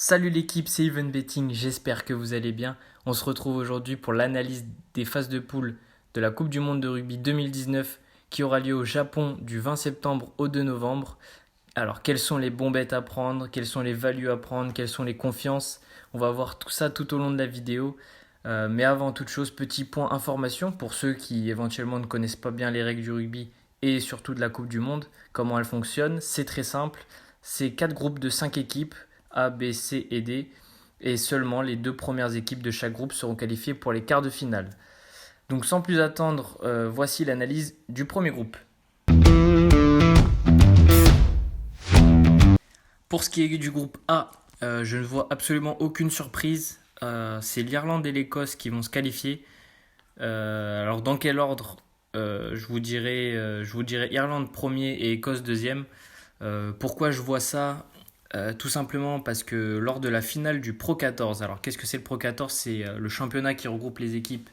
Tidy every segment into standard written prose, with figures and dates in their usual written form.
Salut l'équipe, c'est Even Betting, j'espère que vous allez bien. On se retrouve aujourd'hui pour l'analyse des phases de poule de la Coupe du Monde de rugby 2019 qui aura lieu au Japon du 20 septembre au 2 novembre. Alors quels sont les bons bets à prendre, quels sont les values à prendre, quelles sont les confiances. On va voir tout ça tout au long de la vidéo. Mais avant toute chose, petit point information pour ceux qui éventuellement ne connaissent pas bien les règles du rugby et surtout de la Coupe du Monde, comment elles fonctionnent. C'est très simple, c'est 4 groupes de 5 équipes, A, B, C et D, et seulement les deux premières équipes de chaque groupe seront qualifiées pour les quarts de finale. Donc sans plus attendre, voici l'analyse du premier groupe. Pour ce qui est du groupe A, je ne vois absolument aucune surprise. C'est l'Irlande et l'Écosse qui vont se qualifier. Alors dans quel ordre je vous dirais Irlande premier et Écosse deuxième. Pourquoi je vois ça? Tout simplement parce que lors de la finale du Pro 14, alors qu'est-ce que c'est le Pro 14? C'est le championnat qui regroupe les équipes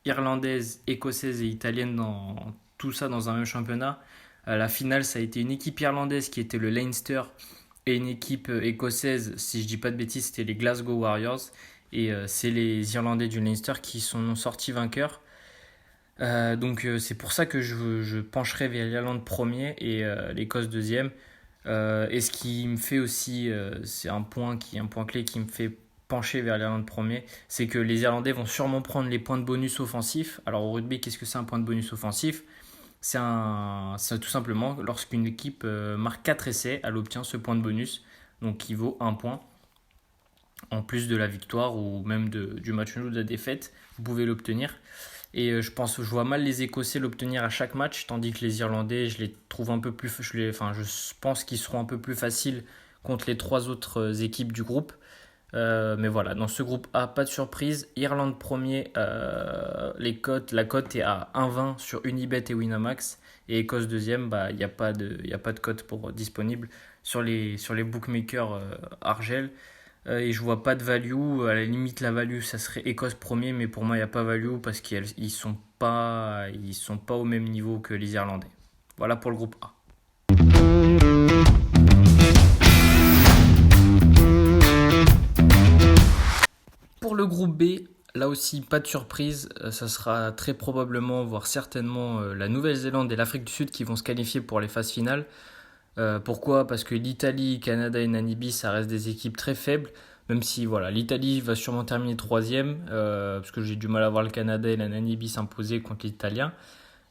irlandaises, écossaises et italiennes dans tout ça dans un même championnat. La finale, ça a été une équipe irlandaise qui était le Leinster et une équipe écossaise, si je dis pas de bêtises, c'était les Glasgow Warriors. Et c'est les Irlandais du Leinster qui sont sortis vainqueurs. Donc c'est pour ça que je pencherai vers l'Irlande premier et l'Écosse deuxième. Et ce qui me fait aussi, c'est un point clé qui me fait pencher vers l'Irlande premier, c'est que les Irlandais vont sûrement prendre les points de bonus offensifs. Alors au rugby, qu'est-ce que c'est un point de bonus offensif? C'est tout simplement lorsqu'une équipe marque 4 essais, elle obtient ce point de bonus, donc qui vaut un point en plus de la victoire ou même du match nul ou de la défaite, vous pouvez l'obtenir. Et je vois mal les Écossais l'obtenir à chaque match, tandis que les Irlandais, je les trouve un peu plus, je pense qu'ils seront un peu plus faciles contre les trois autres équipes du groupe. Mais voilà, dans ce groupe A, pas de surprise. Irlande premier, la cote est à 1,20 sur Unibet et Winamax. Et Écosse deuxième, il n'y a pas de cote disponible sur les bookmakers Argel. Et je vois pas de value. À la limite, la value, ça serait Écosse premier, mais pour moi, il n'y a pas value parce qu'ils sont pas au même niveau que les Irlandais. Voilà pour le groupe A. Pour le groupe B, là aussi, pas de surprise. Ça sera très probablement, voire certainement, la Nouvelle-Zélande et l'Afrique du Sud qui vont se qualifier pour les phases finales. Pourquoi? Parce que l'Italie, Canada et Namibie, ça reste des équipes très faibles. Même si voilà, l'Italie va sûrement terminer troisième, parce que j'ai du mal à voir le Canada et la Namibie s'imposer contre l'Italien.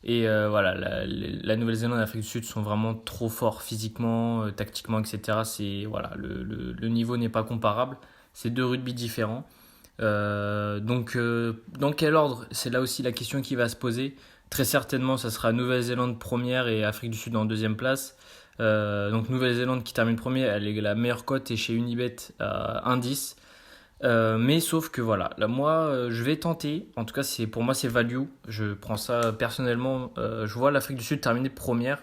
Et voilà, la Nouvelle-Zélande et l'Afrique du Sud sont vraiment trop forts physiquement, tactiquement, etc. Voilà, le niveau n'est pas comparable. C'est deux rugby différents. Donc, dans quel ordre? C'est là aussi la question qui va se poser. Très certainement, ça sera Nouvelle-Zélande première et Afrique du Sud en deuxième place. Donc Nouvelle-Zélande qui termine premier, elle est la meilleure cote et chez Unibet à 1,10. Mais sauf que voilà, là moi je vais tenter, en tout cas pour moi c'est value, je prends ça personnellement, je vois l'Afrique du Sud terminer première,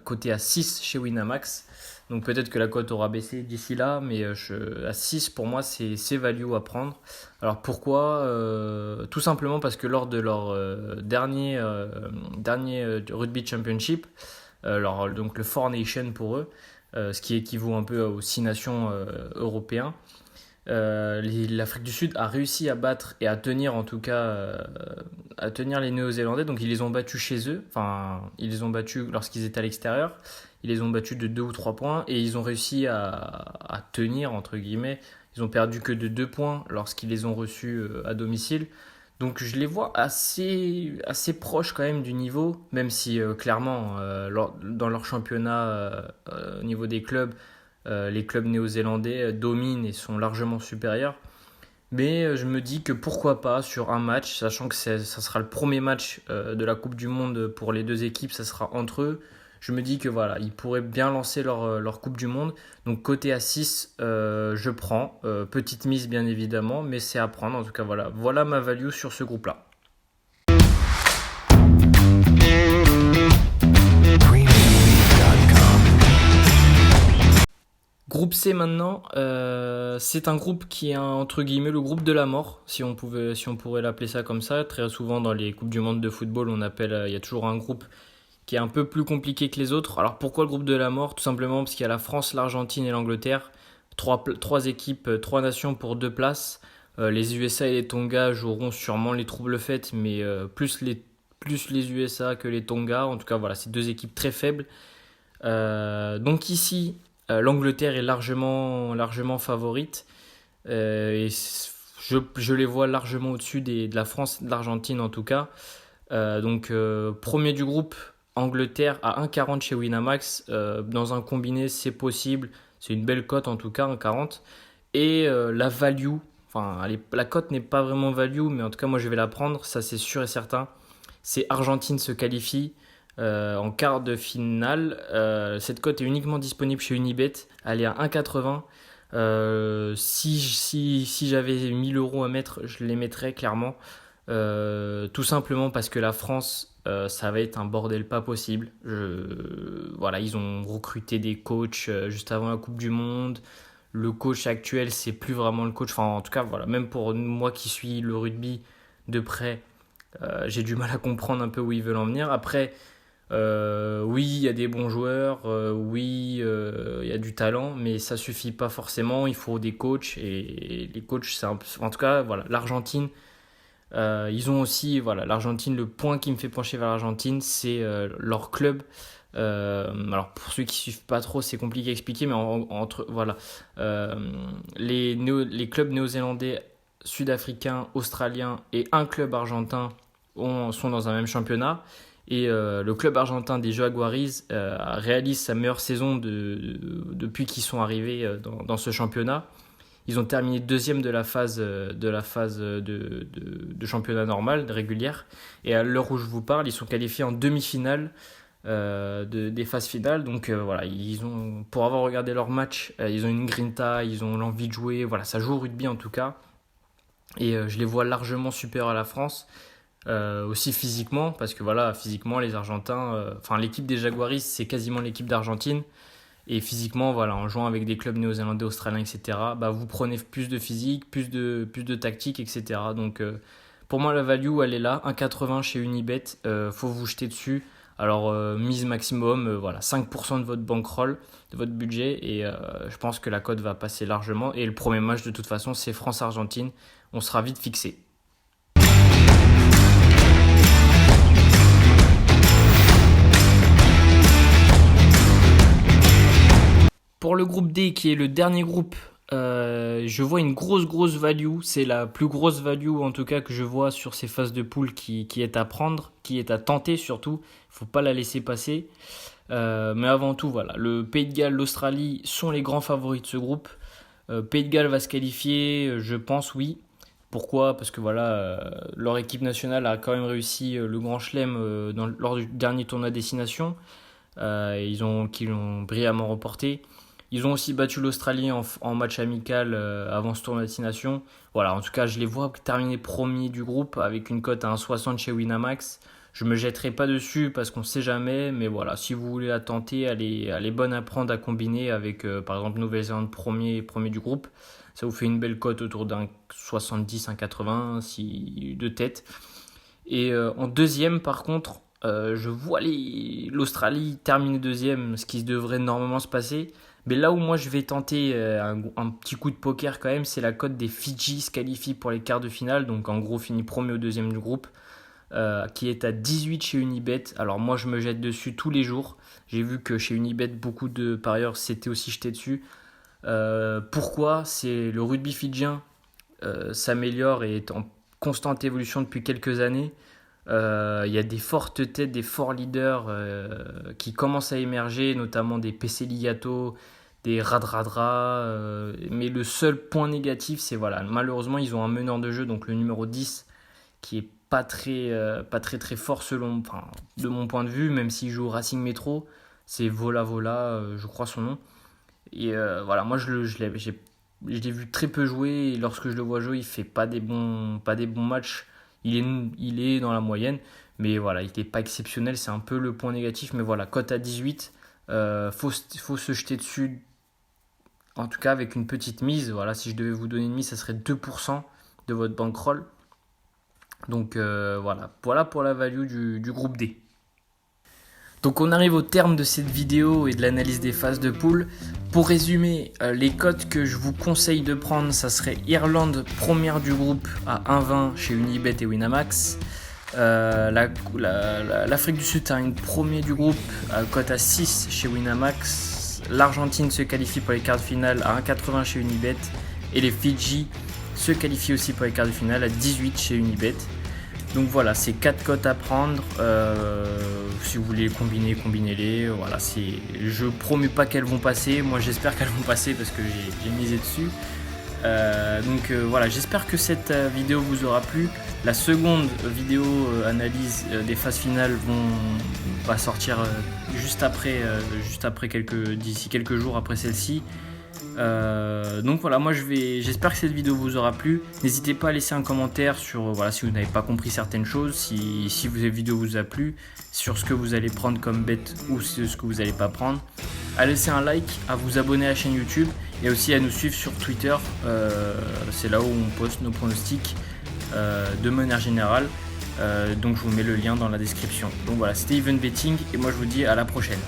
côté à 6 chez Winamax. Donc peut-être que la cote aura baissé d'ici là, mais à 6 pour moi c'est value à prendre. Alors pourquoi? Tout simplement parce que lors de leur dernier Rugby Championship, donc le Four Nations pour eux, ce qui équivaut un peu aux 6 nations européens, l'Afrique du Sud a réussi à battre et à tenir en tout cas à tenir les Néo-Zélandais. Donc ils les ont battus chez eux, enfin ils les ont battus lorsqu'ils étaient à l'extérieur, ils les ont battus de 2 ou 3 points et ils ont réussi à tenir entre guillemets. Ils ont perdu que de 2 points lorsqu'ils les ont reçus à domicile. Donc je les vois assez proches quand même du niveau, même si clairement dans leur championnat au niveau des clubs, les clubs néo-zélandais dominent et sont largement supérieurs. Mais je me dis que pourquoi pas sur un match, sachant que ça sera le premier match de la Coupe du Monde pour les deux équipes, ça sera entre eux. Je me dis que voilà, ils pourraient bien lancer leur Coupe du Monde. Donc côté à 6, je prends. Petite mise bien évidemment, mais c'est à prendre. En tout cas voilà ma value sur ce groupe-là. Groupe C maintenant, c'est un groupe qui est entre guillemets le groupe de la mort, si on pourrait l'appeler ça comme ça. Très souvent dans les Coupes du Monde de football, il y a toujours un groupe qui est un peu plus compliqué que les autres. Alors pourquoi le groupe de la mort? Tout simplement parce qu'il y a la France, l'Argentine et l'Angleterre. trois équipes, trois nations pour deux places. Les USA et les Tonga joueront sûrement les troubles fêtes, mais plus les USA que les Tonga. En tout cas, voilà, c'est deux équipes très faibles. Donc ici, l'Angleterre est largement favorite. Je les vois largement au-dessus de la France et de l'Argentine en tout cas. Premier du groupe, Angleterre à 1,40 chez Winamax. Dans un combiné, c'est possible. C'est une belle cote en tout cas, 1,40. Et la value, enfin la cote n'est pas vraiment value, mais en tout cas moi je vais la prendre, ça c'est sûr et certain. C'est Argentine se qualifie en quart de finale. Cette cote est uniquement disponible chez Unibet. Elle est à 1,80. Si j'avais 1000 euros à mettre, je les mettrais clairement. Tout simplement parce que la France, ça va être un bordel pas possible. Voilà, ils ont recruté des coachs juste avant la Coupe du Monde. Le coach actuel, c'est plus vraiment le coach. Enfin, en tout cas, voilà, même pour moi qui suis le rugby de près, j'ai du mal à comprendre un peu où ils veulent en venir. Après, oui, il y a des bons joueurs, oui, il y a du talent, mais ça suffit pas forcément. Il faut des coachs et les coachs, en tout cas, voilà, l'Argentine. Ils ont aussi, voilà, l'Argentine, le point qui me fait pencher vers l'Argentine, c'est leur club. Alors pour ceux qui suivent pas trop, c'est compliqué à expliquer, mais voilà, Euh, les clubs néo-zélandais, sud-africains, australiens et un club argentin sont dans un même championnat. Et le club argentin des Jaguares réalise sa meilleure saison depuis qu'ils sont arrivés dans ce championnat. Ils ont terminé deuxième de championnat normal, de régulière. Et à l'heure où je vous parle, ils sont qualifiés en demi-finale des phases finales. Donc voilà, pour avoir regardé leur match, ils ont une grinta, ils ont l'envie de jouer. Voilà, ça joue au rugby en tout cas. Et je les vois largement supérieurs à la France. Aussi physiquement, parce que voilà, physiquement, les Argentins, enfin l'équipe des Jaguaris, c'est quasiment l'équipe d'Argentine. Et physiquement, voilà, en jouant avec des clubs néo-zélandais, australiens, etc., bah, vous prenez plus de physique, plus de tactique, etc. Donc, pour moi, la value, elle est là. 1,80 chez Unibet. Faut vous jeter dessus. Alors, mise maximum, voilà, 5% de votre bankroll, de votre budget. Et je pense que la cote va passer largement. Et le premier match, de toute façon, c'est France-Argentine. On sera vite fixé. Pour le groupe D, qui est le dernier groupe, je vois une grosse value. C'est la plus grosse value en tout cas que je vois sur ces phases de poule qui est à prendre, qui est à tenter surtout. Il ne faut pas la laisser passer. Mais avant tout, voilà, le Pays de Galles, l'Australie sont les grands favoris de ce groupe. Pays de Galles va se qualifier, je pense, oui. Pourquoi? Parce que voilà, leur équipe nationale a quand même réussi le Grand Chelem lors du dernier tournoi destination. Qu'ils l'ont brillamment remporté. Ils ont aussi battu l'Australie en match amical avant ce tournoi de destination. Voilà, en tout cas, je les vois terminer premier du groupe avec une cote à 1,60 chez Winamax. Je me jetterai pas dessus parce qu'on sait jamais, mais voilà, si vous voulez la tenter, elle est bonne à prendre à combiner avec par exemple Nouvelle-Zélande premier du groupe. Ça vous fait une belle cote autour d'un 70, un 80 de tête. Et en deuxième, par contre, je vois l'Australie terminer deuxième, ce qui devrait normalement se passer. Mais là où moi je vais tenter un petit coup de poker quand même, c'est la cote des Fidji se qualifient pour les quarts de finale. Donc en gros, finit premier au deuxième du groupe, qui est à 18 chez Unibet. Alors moi je me jette dessus tous les jours. J'ai vu que chez Unibet, beaucoup de parieurs s'étaient aussi jetés dessus. Pourquoi? C'est le rugby fidjien s'améliore et est en constante évolution depuis quelques années. Il y a des fortes têtes, des forts leaders qui commencent à émerger, notamment des PC Ligato, des Radradra. Mais le seul point négatif, c'est voilà, malheureusement, ils ont un meneur de jeu, donc le numéro 10, qui est pas très fort de mon point de vue, même s'il joue au Racing Métro. C'est Vola Vola, je crois son nom. Et voilà, moi je l'ai vu très peu jouer et lorsque je le vois jouer, il fait pas des bons matchs. Il est dans la moyenne, mais voilà, il n'était pas exceptionnel. C'est un peu le point négatif. Mais voilà, cote à 18, faut se jeter dessus. En tout cas, avec une petite mise. Voilà, si je devais vous donner une mise, ça serait 2% de votre bankroll. Donc voilà pour la value du groupe D. Donc on arrive au terme de cette vidéo et de l'analyse des phases de poule. Pour résumer, les cotes que je vous conseille de prendre, ça serait Irlande première du groupe à 1,20 chez Unibet et Winamax. L'Afrique du Sud termine premier du groupe à cote à 6 chez Winamax. L'Argentine se qualifie pour les quarts de finale à 1,80 chez Unibet. Et les Fidji se qualifient aussi pour les quarts de finale à 18 chez Unibet. Donc voilà, c'est 4 cotes à prendre. Si vous voulez les combiner, combinez-les. Voilà, je promets pas qu'elles vont passer. Moi, j'espère qu'elles vont passer parce que j'ai misé dessus. Voilà, j'espère que cette vidéo vous aura plu. La seconde vidéo analyse des phases finales va sortir juste après d'ici quelques jours après celle-ci. Donc voilà, moi j'espère que cette vidéo vous aura plu. N'hésitez pas à laisser un commentaire sur si vous n'avez pas compris certaines choses, si cette vidéo vous a plu, sur ce que vous allez prendre comme bet ou ce que vous n'allez pas prendre. À laisser un like, à vous abonner à la chaîne YouTube et aussi à nous suivre sur Twitter. C'est là où on poste nos pronostics de manière générale. Donc je vous mets le lien dans la description. Donc voilà, c'était Even Betting et moi je vous dis à la prochaine.